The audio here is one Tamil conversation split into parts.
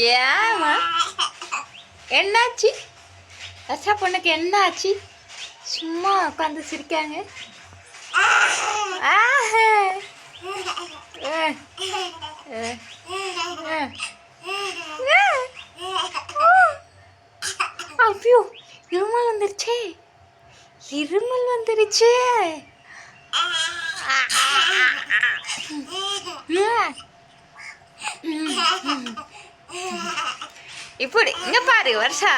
ஏமா என்னாச்சு? வர்ஷா பொண்ணுக்கு என்ன ஆச்சு? சும்மா உட்காந்து சிரிக்காங்க. ஐயோ, இருமல் வந்துருச்சே, இருமல் வந்துருச்சு. இப்படி இங்க பாரு வர்ஷா.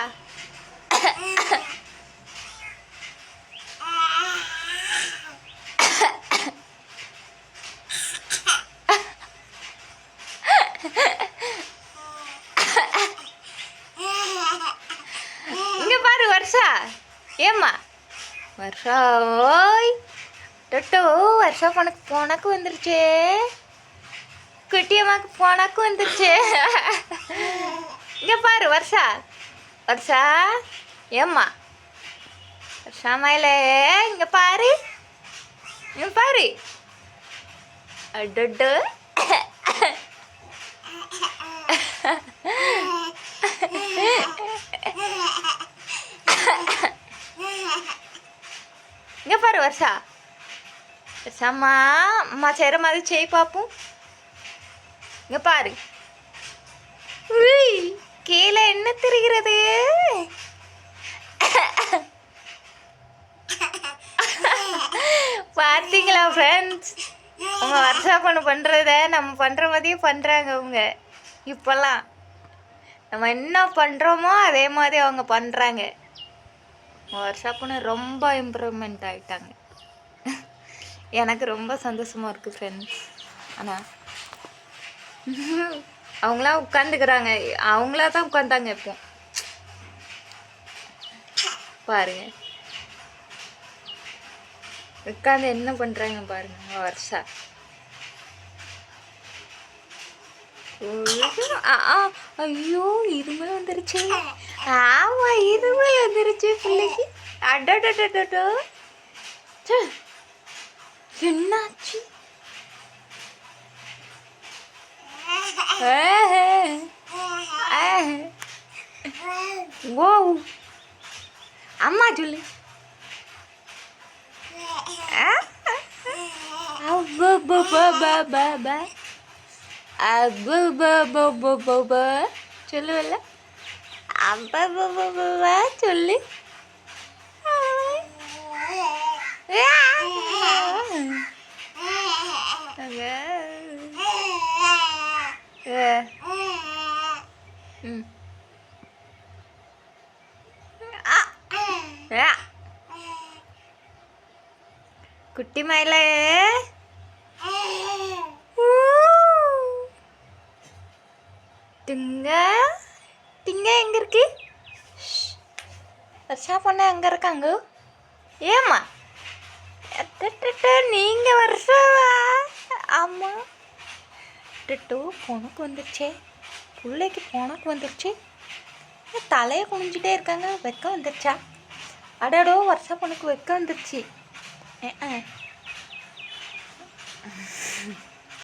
இங்க பாரு வர்ஷா. ஏம்மா வர்ஷா? ஓய் டொட்டோ, வர்ஷா போனக்கு வந்துருச்சு. குட்டியம்மாக்கு போனக்கு வந்துருச்சு. இங்க பாரு வர்ஷா. வர்ஷா ஏம்மா? வர்ஷா மயிலே இங்க பாரு, இங்க பாரு. அடொட்டு இங்க பாரு வர்ஷா. வர்ஷாம்மா, அம்மா செய்கிற மாதிரி செய் பார்ப்போம். இங்க பாரு. கீழே என்ன தெரிகிறது? பார்த்தீங்களா ஃப்ரெண்ட்ஸ்? அவங்க வர்ஷா பொண்ணு பண்ணுறத நம்ம பண்ணுற மாதிரியே பண்ணுறாங்க அவங்க. இப்போல்லாம் நம்ம என்ன பண்ணுறோமோ அதே மாதிரி அவங்க பண்ணுறாங்க. வர்ஷா பொண்ணு ரொம்ப இம்ப்ரூவ்மெண்ட் ஆகிட்டாங்க. எனக்கு ரொம்ப சந்தோஷமாக இருக்குது ஃப்ரெண்ட்ஸ். ஆனால் அவங்களாம் உட்காந்துக்கிறாங்க, அவங்களா தான் உட்காந்தாங்க. இப்போ பாருங்க உட்காந்து என்ன பண்ணுறாங்க பாருங்க வர்ஷா. ஐயோ, இருமல் வந்துருச்சு. ஆமாம், இருமல் வந்துருச்சு பிள்ளைக்கு. அடடோ, என்னாச்சு? ஓ, அம்மா சொல்லு. சொல்லுவல்ல, அப்பா சொல்லு. குட்டி மயிலே, டிங்க டிங்க எங்க இருக்கு? வர்ஷா பொண்ணு எங்க இருக்காங்க? ஏம்மா நீங்க வர்ஷாவா? ஆமா டட்டு, பொணக்கு வந்துருச்சே, பிள்ளைக்கு பொணக்கு வந்துருச்சு. தலையை குனிஞ்சிட்டே இருக்காங்க. வெக்க வந்துருச்சா? அடடோ, வர்ஷா பொண்ணுக்கு வெக்க வந்துருச்சு.